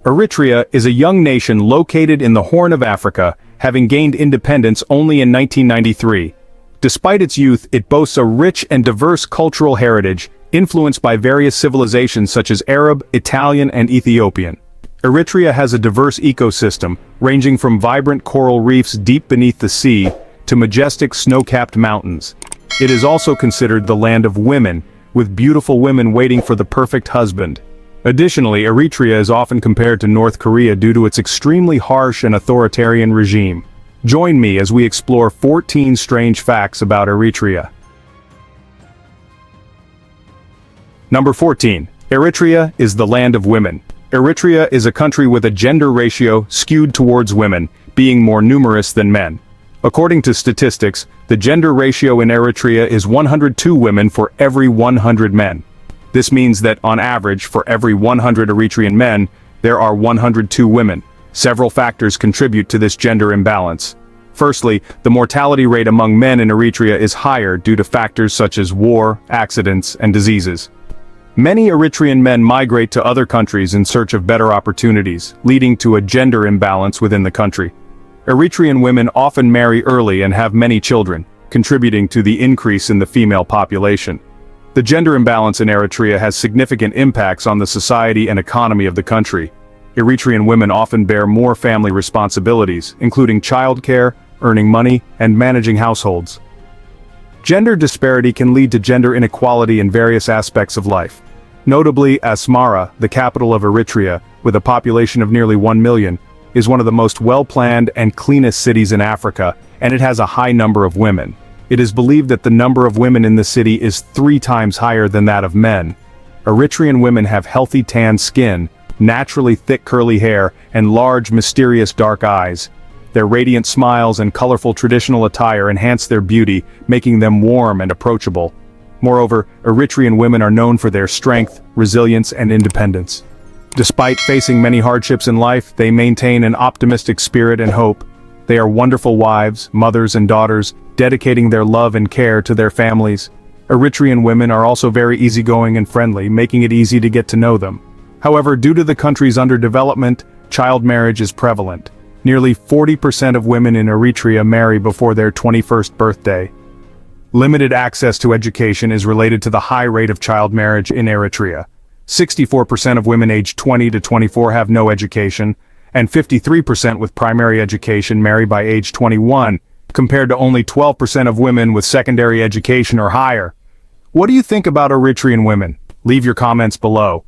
Eritrea is a young nation located in the Horn of Africa, having gained independence only in 1993. Despite its youth, it boasts a rich and diverse cultural heritage, influenced by various civilizations such as Arab, Italian, and Ethiopian. Eritrea has a diverse ecosystem, ranging from vibrant coral reefs deep beneath the sea to majestic snow-capped mountains. It is also considered the land of women, with beautiful women waiting for the perfect husband. Additionally, Eritrea is often compared to North Korea due to its extremely harsh and authoritarian regime. Join me as we explore 14 strange facts about Eritrea. Number 14. Eritrea is the land of women. Eritrea is a country with a gender ratio skewed towards women, being more numerous than men. According to statistics, the gender ratio in Eritrea is 102 women for every 100 men. This means that, on average, for every 100 Eritrean men, there are 102 women. Several factors contribute to this gender imbalance. Firstly, the mortality rate among men in Eritrea is higher due to factors such as war, accidents, and diseases. Many Eritrean men migrate to other countries in search of better opportunities, leading to a gender imbalance within the country. Eritrean women often marry early and have many children, contributing to the increase in the female population. The gender imbalance in Eritrea has significant impacts on the society and economy of the country. Eritrean women often bear more family responsibilities, including childcare, earning money, and managing households. Gender disparity can lead to gender inequality in various aspects of life. Notably, Asmara, the capital of Eritrea, with a population of nearly 1 million, is one of the most well-planned and cleanest cities in Africa, and it has a high number of women. It is believed that the number of women in the city is 3 times higher than that of men. Eritrean women have healthy tan skin, naturally thick curly hair, and large mysterious dark eyes. Their radiant smiles and colorful traditional attire enhance their beauty, making them warm and approachable. Moreover, Eritrean women are known for their strength, resilience, and independence. Despite facing many hardships in life, they maintain an optimistic spirit and hope. They are wonderful wives, mothers, and daughters, dedicating their love and care to their families. Eritrean women are also very easygoing and friendly, making it easy to get to know them. However, due to the country's underdevelopment, child marriage is prevalent. Nearly 40% of women in Eritrea marry before their 21st birthday. Limited access to education is related to the high rate of child marriage in Eritrea. 64% of women aged 20 to 24 have no education, and 53% with primary education marry by age 21, compared to only 12% of women with secondary education or higher. What do you think about Eritrean women? Leave your comments below.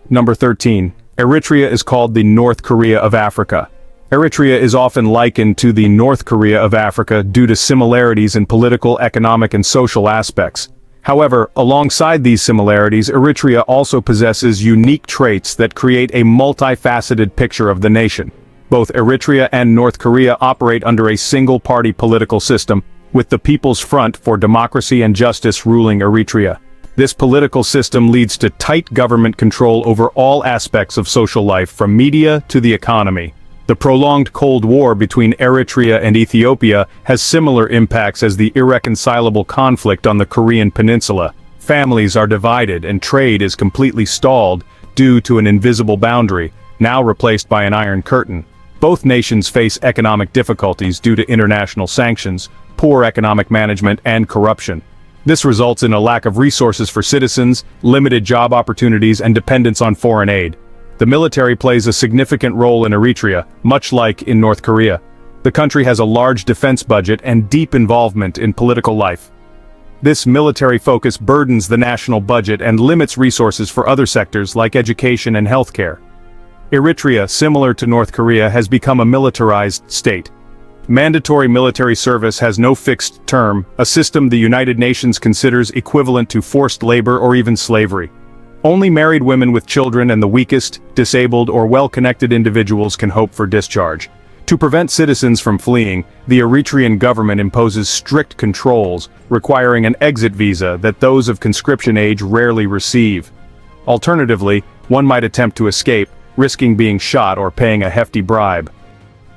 Number 13. Eritrea is called the North Korea of Africa. Eritrea is often likened to the North Korea of Africa due to similarities in political, economic, and social aspects. However, alongside these similarities, Eritrea also possesses unique traits that create a multifaceted picture of the nation. Both Eritrea and North Korea operate under a single-party political system, with the People's Front for Democracy and Justice ruling Eritrea. This political system leads to tight government control over all aspects of social life, from media to the economy. The prolonged Cold War between Eritrea and Ethiopia has similar impacts as the irreconcilable conflict on the Korean peninsula. Families are divided and trade is completely stalled due to an invisible boundary, now replaced by an iron curtain. Both nations face economic difficulties due to international sanctions, poor economic management, and corruption. This results in a lack of resources for citizens, limited job opportunities, and dependence on foreign aid. The military plays a significant role in Eritrea, much like in North Korea. The country has a large defense budget and deep involvement in political life. This military focus burdens the national budget and limits resources for other sectors like education and healthcare. Eritrea, similar to North Korea, has become a militarized state. Mandatory military service has no fixed term, a system the United Nations considers equivalent to forced labor or even slavery. Only married women with children and the weakest, disabled, or well-connected individuals can hope for discharge. To prevent citizens from fleeing, the Eritrean government imposes strict controls, requiring an exit visa that those of conscription age rarely receive. Alternatively, one might attempt to escape, risking being shot or paying a hefty bribe.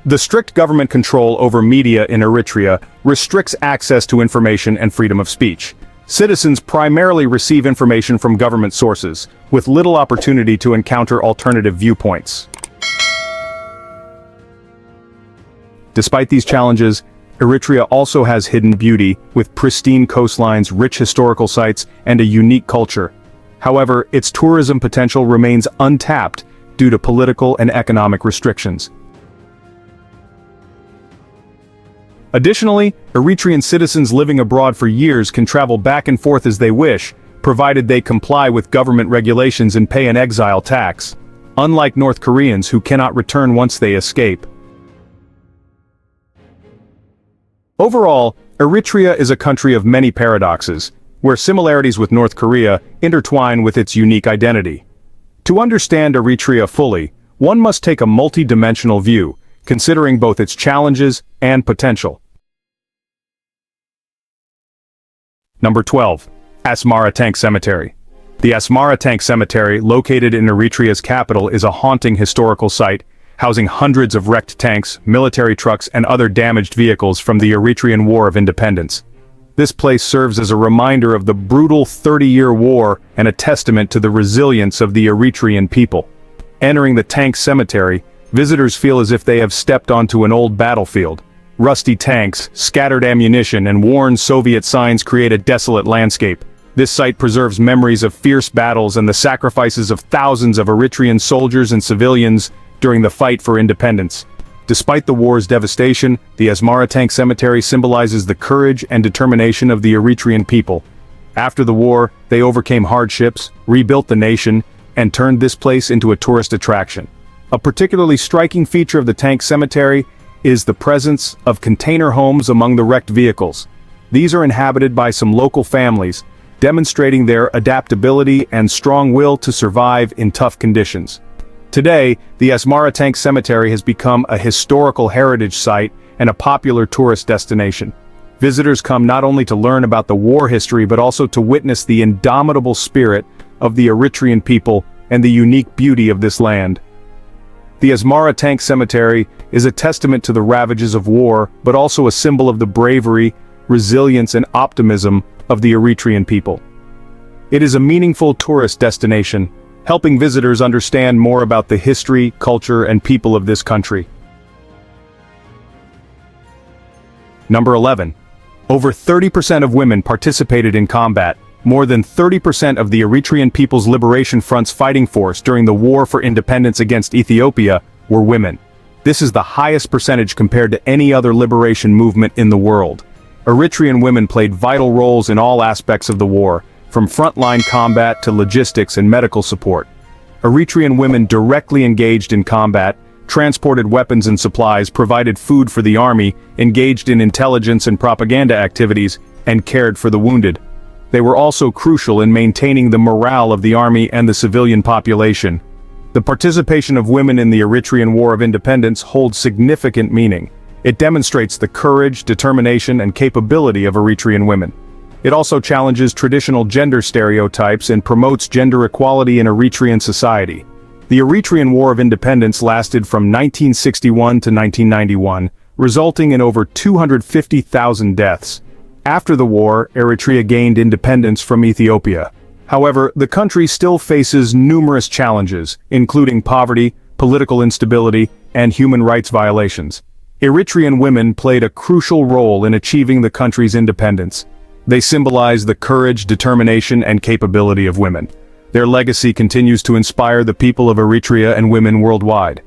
The strict government control over media in Eritrea restricts access to information and freedom of speech. Citizens primarily receive information from government sources, with little opportunity to encounter alternative viewpoints. Despite these challenges, Eritrea also has hidden beauty, with pristine coastlines, rich historical sites, and a unique culture. However, its tourism potential remains untapped due to political and economic restrictions. Additionally, Eritrean citizens living abroad for years can travel back and forth as they wish, provided they comply with government regulations and pay an exile tax, unlike North Koreans who cannot return once they escape. Overall, Eritrea is a country of many paradoxes, where similarities with North Korea intertwine with its unique identity. To understand Eritrea fully, one must take a multi-dimensional view, considering both its challenges and potential. Number 12. Asmara Tank Cemetery. The Asmara Tank Cemetery, located in Eritrea's capital, is a haunting historical site, housing hundreds of wrecked tanks, military trucks, and other damaged vehicles from the Eritrean War of Independence. This place serves as a reminder of the brutal 30-year war and a testament to the resilience of the Eritrean people. Entering the tank cemetery, visitors feel as if they have stepped onto an old battlefield. Rusty tanks, scattered ammunition, and worn Soviet signs create a desolate landscape. This site preserves memories of fierce battles and the sacrifices of thousands of Eritrean soldiers and civilians during the fight for independence. Despite the war's devastation, the Asmara Tank Cemetery symbolizes the courage and determination of the Eritrean people. After the war, they overcame hardships, rebuilt the nation, and turned this place into a tourist attraction. A particularly striking feature of the tank cemetery is the presence of container homes among the wrecked vehicles. These are inhabited by some local families, demonstrating their adaptability and strong will to survive in tough conditions. Today, the Asmara Tank Cemetery has become a historical heritage site and a popular tourist destination. Visitors come not only to learn about the war history but also to witness the indomitable spirit of the Eritrean people and the unique beauty of this land. The Asmara Tank Cemetery is a testament to the ravages of war, but also a symbol of the bravery, resilience, and optimism of the Eritrean people. It is a meaningful tourist destination, helping visitors understand more about the history, culture, and people of this country. Number 11. Over 30% of women participated in combat. More than 30% of the Eritrean People's Liberation Front's fighting force during the War for Independence against Ethiopia were women. This is the highest percentage compared to any other liberation movement in the world. Eritrean women played vital roles in all aspects of the war, from frontline combat to logistics and medical support. Eritrean women directly engaged in combat, transported weapons and supplies, provided food for the army, engaged in intelligence and propaganda activities, and cared for the wounded. They were also crucial in maintaining the morale of the army and the civilian population. The participation of women in the Eritrean War of Independence holds significant meaning. It demonstrates the courage, determination, and capability of Eritrean women. It also challenges traditional gender stereotypes and promotes gender equality in Eritrean society. The Eritrean War of Independence lasted from 1961 to 1991, resulting in over 250,000 deaths. After the war, Eritrea gained independence from Ethiopia. However, the country still faces numerous challenges, including poverty, political instability, and human rights violations. Eritrean women played a crucial role in achieving the country's independence. They symbolize the courage, determination, and capability of women. Their legacy continues to inspire the people of Eritrea and women worldwide.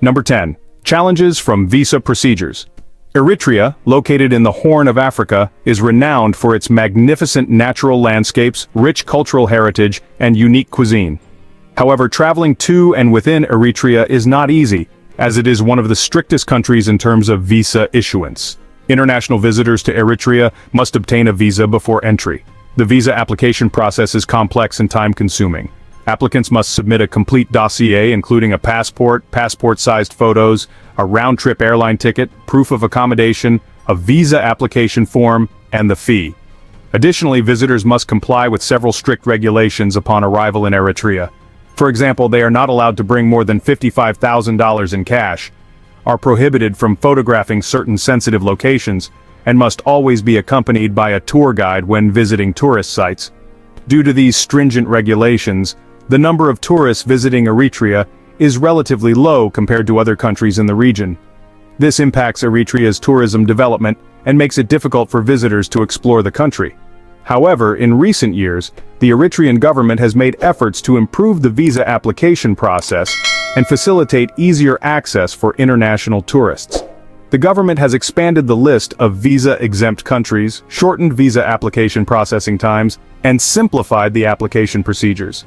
Number 10. Challenges from visa procedures. Eritrea, located in the Horn of Africa, is renowned for its magnificent natural landscapes, rich cultural heritage, and unique cuisine. However, traveling to and within Eritrea is not easy, as it is one of the strictest countries in terms of visa issuance. International visitors to Eritrea must obtain a visa before entry. The visa application process is complex and time-consuming. Applicants must submit a complete dossier including a passport, passport-sized photos, a round-trip airline ticket, proof of accommodation, a visa application form, and the fee. Additionally, visitors must comply with several strict regulations upon arrival in Eritrea. For example, they are not allowed to bring more than $55,000 in cash, are prohibited from photographing certain sensitive locations, and must always be accompanied by a tour guide when visiting tourist sites. Due to these stringent regulations, the number of tourists visiting Eritrea is relatively low compared to other countries in the region. This impacts Eritrea's tourism development and makes it difficult for visitors to explore the country. However, in recent years, the Eritrean government has made efforts to improve the visa application process and facilitate easier access for international tourists. The government has expanded the list of visa-exempt countries, shortened visa application processing times, and simplified the application procedures.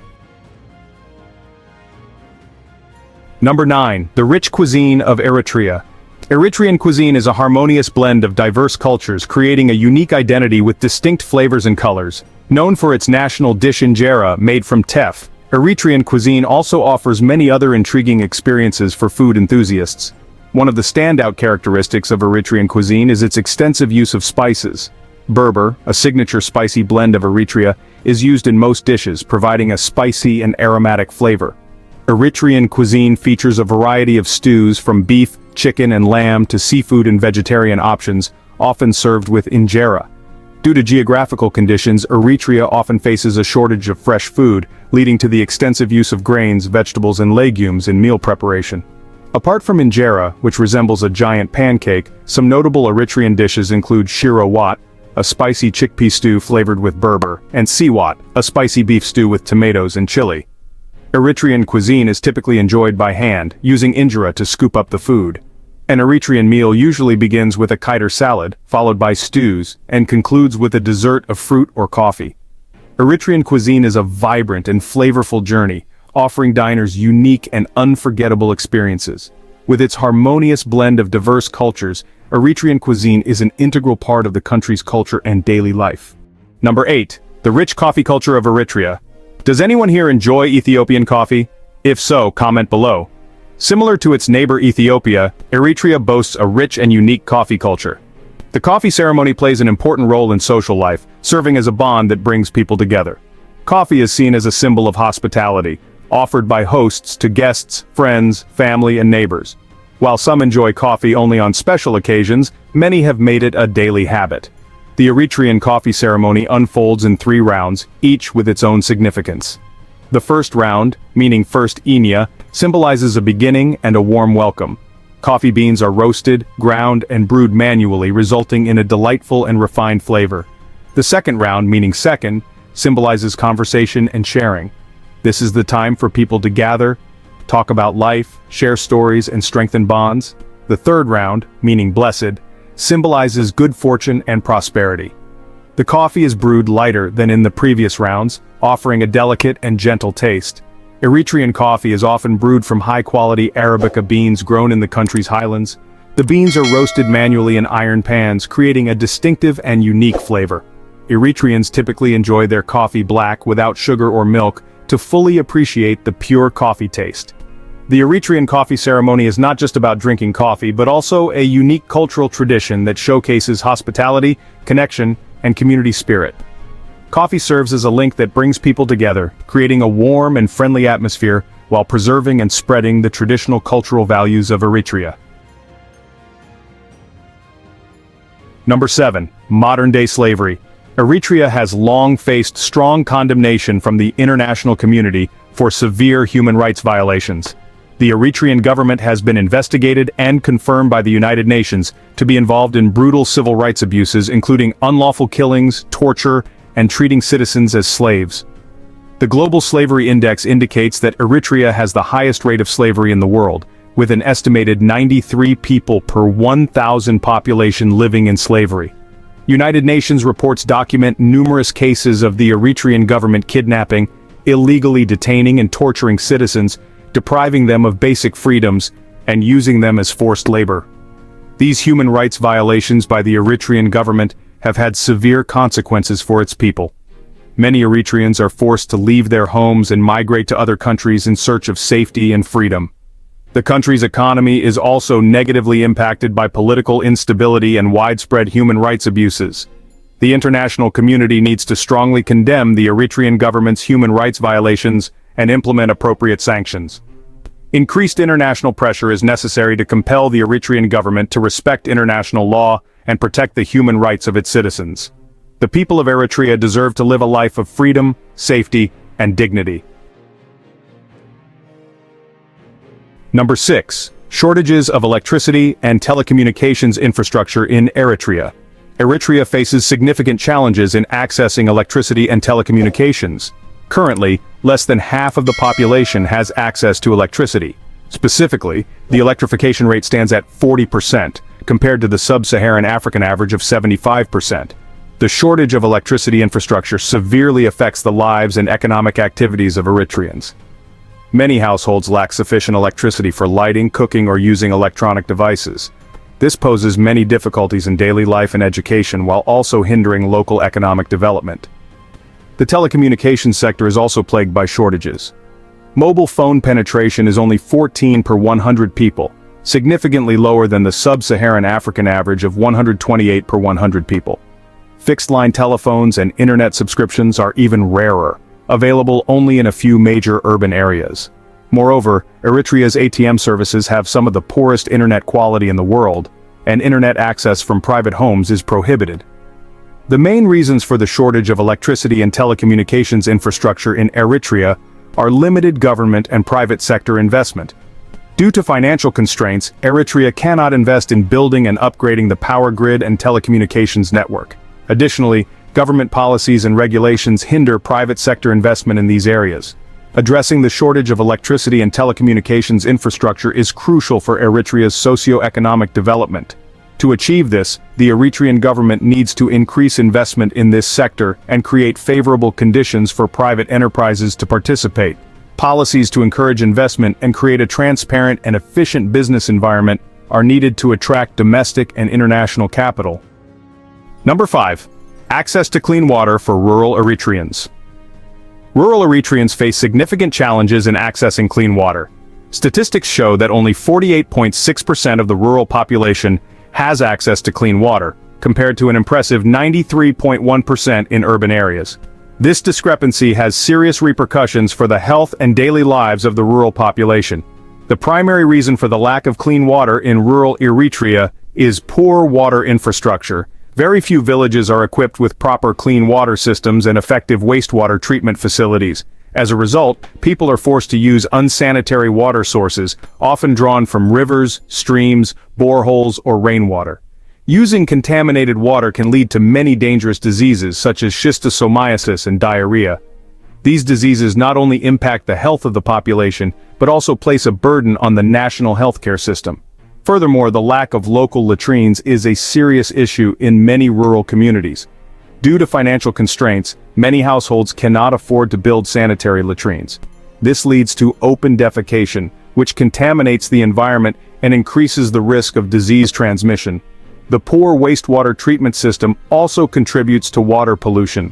Number 9. The rich cuisine of Eritrea. Eritrean cuisine is a harmonious blend of diverse cultures, creating a unique identity with distinct flavors and colors. Known for its national dish injera made from teff, Eritrean cuisine also offers many other intriguing experiences for food enthusiasts. One of the standout characteristics of Eritrean cuisine is its extensive use of spices. Berber, a signature spicy blend of Eritrea, is used in most dishes, providing a spicy and aromatic flavor. Eritrean cuisine features a variety of stews from beef, chicken and lamb to seafood and vegetarian options, often served with injera. Due to geographical conditions, Eritrea often faces a shortage of fresh food, leading to the extensive use of grains, vegetables and legumes in meal preparation. Apart from injera, which resembles a giant pancake, some notable Eritrean dishes include shiro wat, a spicy chickpea stew flavored with Berber, and siwat, a spicy beef stew with tomatoes and chili. Eritrean cuisine is typically enjoyed by hand, using injera to scoop up the food. An Eritrean meal usually begins with a kiter salad, followed by stews, and concludes with a dessert of fruit or coffee. Eritrean cuisine is a vibrant and flavorful journey, offering diners unique and unforgettable experiences. With its harmonious blend of diverse cultures, Eritrean cuisine is an integral part of the country's culture and daily life. Number 8. The rich coffee culture of Eritrea. Does anyone here enjoy Ethiopian coffee? If so, comment below. Similar to its neighbor Ethiopia, Eritrea boasts a rich and unique coffee culture. The coffee ceremony plays an important role in social life, serving as a bond that brings people together. Coffee is seen as a symbol of hospitality, offered by hosts to guests, friends, family, and neighbors. While some enjoy coffee only on special occasions, many have made it a daily habit. The Eritrean coffee ceremony unfolds in 3 rounds, each with its own significance. The first round, meaning first Inya, symbolizes a beginning and a warm welcome. Coffee beans are roasted, ground, and brewed manually, resulting in a delightful and refined flavor. The second round, meaning second, symbolizes conversation and sharing. This is the time for people to gather, talk about life, share stories, and strengthen bonds. The third round, meaning blessed, symbolizes good fortune and prosperity. The coffee is brewed lighter than in the previous rounds, offering a delicate and gentle taste. Eritrean coffee is often brewed from high-quality Arabica beans grown in the country's highlands. The beans are roasted manually in iron pans, creating a distinctive and unique flavor. Eritreans typically enjoy their coffee black without sugar or milk to fully appreciate the pure coffee taste. The Eritrean coffee ceremony is not just about drinking coffee, but also a unique cultural tradition that showcases hospitality, connection, and community spirit. Coffee serves as a link that brings people together, creating a warm and friendly atmosphere while preserving and spreading the traditional cultural values of Eritrea. Number 7. Modern-day slavery. Eritrea has long faced strong condemnation from the international community for severe human rights violations. The Eritrean government has been investigated and confirmed by the United Nations to be involved in brutal civil rights abuses, including unlawful killings, torture, and treating citizens as slaves. The Global Slavery Index indicates that Eritrea has the highest rate of slavery in the world, with an estimated 93 people per 1,000 population living in slavery. United Nations reports document numerous cases of the Eritrean government kidnapping, illegally detaining and torturing citizens, depriving them of basic freedoms, and using them as forced labor. These human rights violations by the Eritrean government have had severe consequences for its people. Many Eritreans are forced to leave their homes and migrate to other countries in search of safety and freedom. The country's economy is also negatively impacted by political instability and widespread human rights abuses. The international community needs to strongly condemn the Eritrean government's human rights violations and implement appropriate sanctions. Increased international pressure is necessary to compel the Eritrean government to respect international law and protect the human rights of its citizens. The people of Eritrea deserve to live a life of freedom, safety, and dignity. Number 6. Shortages of electricity and telecommunications infrastructure in Eritrea. Eritrea faces significant challenges in accessing electricity and telecommunications. Currently, less than half of the population has access to electricity. Specifically, the electrification rate stands at 40%, compared to the sub-Saharan African average of 75%. The shortage of electricity infrastructure severely affects the lives and economic activities of Eritreans. Many households lack sufficient electricity for lighting, cooking, or using electronic devices. This poses many difficulties in daily life and education while also hindering local economic development. The telecommunications sector is also plagued by shortages. Mobile phone penetration is only 14 per 100 people, significantly lower than the sub-Saharan African average of 128 per 100 people. Fixed-line telephones and internet subscriptions are even rarer, available only in a few major urban areas. Moreover, Eritrea's ATM services have some of the poorest internet quality in the world, and internet access from private homes is prohibited. The main reasons for the shortage of electricity and telecommunications infrastructure in Eritrea are limited government and private sector investment. Due to financial constraints, Eritrea cannot invest in building and upgrading the power grid and telecommunications network. Additionally, government policies and regulations hinder private sector investment in these areas. Addressing the shortage of electricity and telecommunications infrastructure is crucial for Eritrea's socio-economic development. To achieve this, the Eritrean government needs to increase investment in this sector and create favorable conditions for private enterprises to participate. Policies to encourage investment and create a transparent and efficient business environment are needed to attract domestic and international capital. Number 5. Access to clean water for rural Eritreans. Rural Eritreans face significant challenges in accessing clean water. Statistics show that only 48.6% of the rural population has access to clean water, compared to an impressive 93.1% in urban areas. This discrepancy has serious repercussions for the health and daily lives of the rural population. The primary reason for the lack of clean water in rural Eritrea is poor water infrastructure. Very few villages are equipped with proper clean water systems and effective wastewater treatment facilities. As a result, people are forced to use unsanitary water sources, often drawn from rivers, streams, boreholes, or rainwater. Using contaminated water can lead to many dangerous diseases such as schistosomiasis and diarrhea. These diseases not only impact the health of the population, but also place a burden on the national healthcare system. Furthermore, the lack of local latrines is a serious issue in many rural communities. Due to financial constraints, many households cannot afford to build sanitary latrines. This leads to open defecation, which contaminates the environment and increases the risk of disease transmission. The poor wastewater treatment system also contributes to water pollution.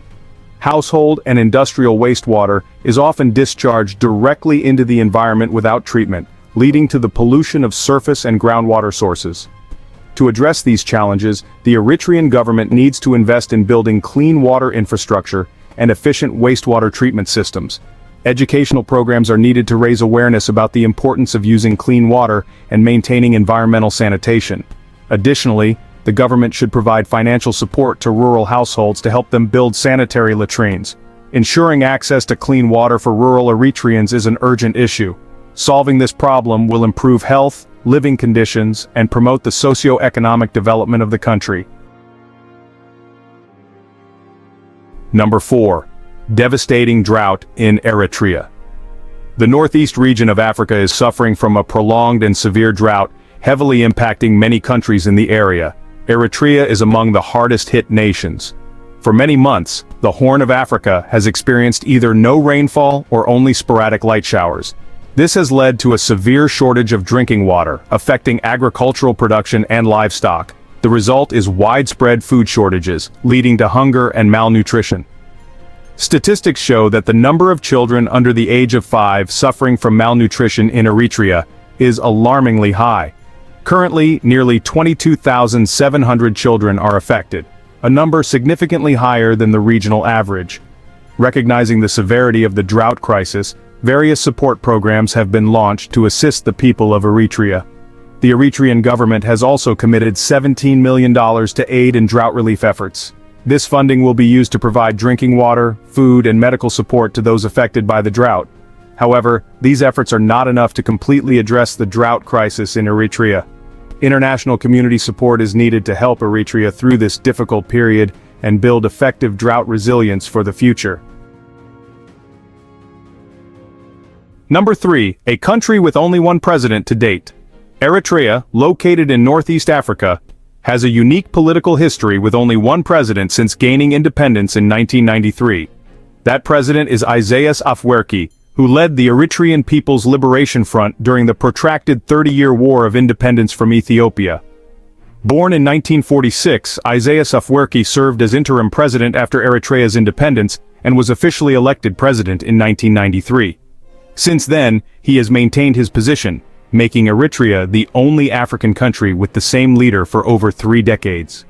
Household and industrial wastewater is often discharged directly into the environment without treatment, leading to the pollution of surface and groundwater sources. To address these challenges, the Eritrean government needs to invest in building clean water infrastructure and efficient wastewater treatment systems. Educational programs are needed to raise awareness about the importance of using clean water and maintaining environmental sanitation. Additionally, the government should provide financial support to rural households to help them build sanitary latrines. Ensuring access to clean water for rural Eritreans is an urgent issue. Solving this problem will improve health, living conditions, and promote the socio-economic development of the country. Number 4. Devastating drought in Eritrea. The northeast region of Africa is suffering from a prolonged and severe drought, heavily impacting many countries in the area. Eritrea is among the hardest-hit nations. For many months, the Horn of Africa has experienced either no rainfall or only sporadic light showers. This has led to a severe shortage of drinking water, affecting agricultural production and livestock. The result is widespread food shortages, leading to hunger and malnutrition. Statistics show that the number of children under the age of 5 suffering from malnutrition in Eritrea is alarmingly high. Currently, nearly 22,700 children are affected, a number significantly higher than the regional average. Recognizing the severity of the drought crisis, various support programs have been launched to assist the people of Eritrea. The Eritrean government has also committed $17 million to aid in drought relief efforts. This funding will be used to provide drinking water, food, and medical support to those affected by the drought. However, these efforts are not enough to completely address the drought crisis in Eritrea. International community support is needed to help Eritrea through this difficult period and build effective drought resilience for the future. Number 3, a country with only one president to date. Eritrea, located in Northeast Africa, has a unique political history with only one president since gaining independence in 1993. That president is Isaias Afwerki, who led the Eritrean People's Liberation Front during the protracted 30-year war of independence from Ethiopia. Born in 1946, Isaias Afwerki served as interim president after Eritrea's independence and was officially elected president in 1993. Since then, he has maintained his position, making Eritrea the only African country with the same leader for over 3 decades.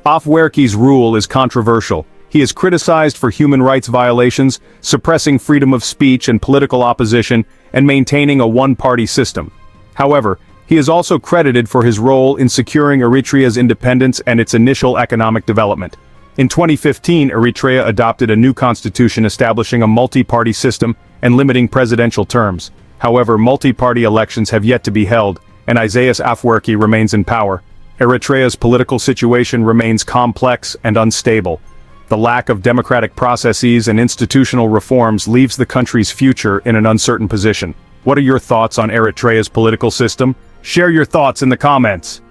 Afwerki's rule is controversial. He is criticized for human rights violations, suppressing freedom of speech and political opposition, and maintaining a one-party system. However, he is also credited for his role in securing Eritrea's independence and its initial economic development. In 2015, Eritrea adopted a new constitution establishing a multi-party system and limiting presidential terms. However, multi-party elections have yet to be held, and Isaias Afwerki remains in power. Eritrea's political situation remains complex and unstable. The lack of democratic processes and institutional reforms leaves the country's future in an uncertain position. What are your thoughts on Eritrea's political system? Share your thoughts in the comments.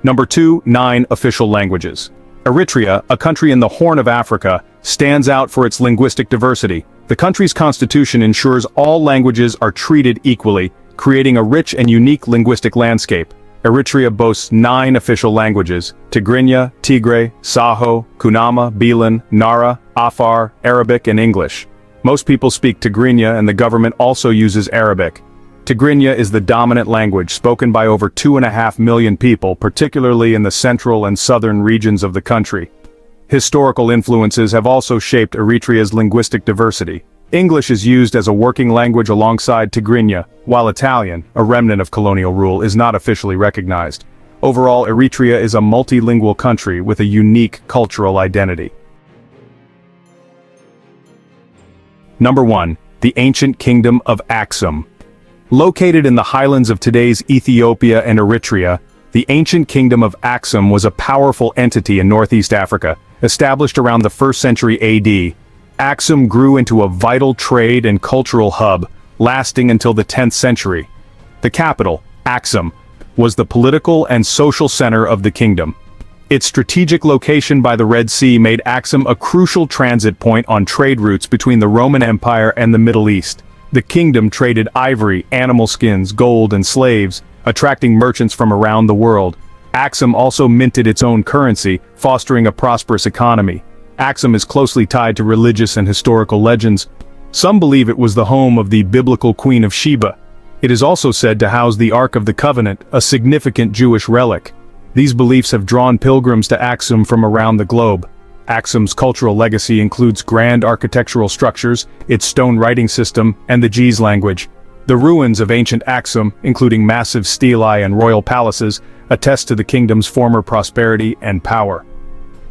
Number 2, 9 official languages. Eritrea, a country in the Horn of Africa, stands out for its linguistic diversity. The country's constitution ensures all languages are treated equally, creating a rich and unique linguistic landscape. Eritrea boasts 9 official languages: Tigrinya, Tigray, Saho, Kunama, Bilan, Nara, Afar, Arabic, and English. Most people speak Tigrinya, and the government also uses Arabic. Tigrinya is the dominant language spoken by over 2.5 million people, particularly in the central and southern regions of the country. Historical influences have also shaped Eritrea's linguistic diversity. English is used as a working language alongside Tigrinya, while Italian, a remnant of colonial rule, is not officially recognized. Overall, Eritrea is a multilingual country with a unique cultural identity. Number 1. The ancient kingdom of Aksum. Located in the highlands of today's Ethiopia and Eritrea, the ancient kingdom of Aksum was a powerful entity in Northeast Africa, established around the 1st century AD. Aksum grew into a vital trade and cultural hub, lasting until the 10th century. The capital, Aksum, was the political and social center of the kingdom. Its strategic location by the Red Sea made Aksum a crucial transit point on trade routes between the Roman Empire and the Middle East. The kingdom traded ivory, animal skins, gold, and slaves, attracting merchants from around the world. Aksum also minted its own currency, fostering a prosperous economy. Aksum is closely tied to religious and historical legends. Some believe it was the home of the biblical Queen of Sheba. It is also said to house the Ark of the Covenant, a significant Jewish relic. These beliefs have drawn pilgrims to Aksum from around the globe. Aksum's cultural legacy includes grand architectural structures, its stone writing system, and the Ge'ez language. The ruins of ancient Aksum, including massive stelae and royal palaces, attest to the kingdom's former prosperity and power.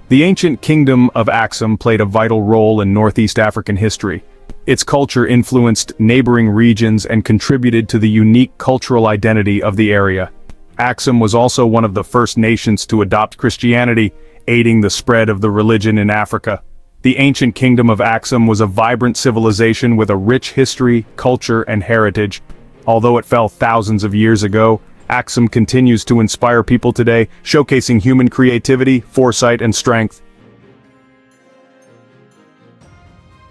The ancient kingdom of Aksum played a vital role in Northeast African history. Its culture influenced neighboring regions and contributed to the unique cultural identity of the area. Aksum was also one of the first nations to adopt Christianity, aiding the spread of the religion in Africa. The ancient kingdom of Aksum was a vibrant civilization with a rich history, culture, and heritage. Although it fell thousands of years ago, Aksum continues to inspire people today, showcasing human creativity, foresight, and strength.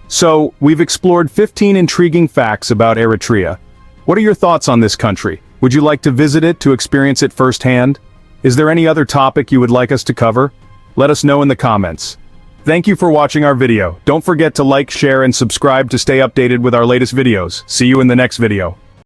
So, we've explored 15 intriguing facts about Eritrea. What are your thoughts on this country? Would you like to visit it to experience it firsthand? Is there any other topic you would like us to cover? Let us know in the comments. Thank you for watching our video. Don't forget to like, share, and subscribe to stay updated with our latest videos. See you in the next video.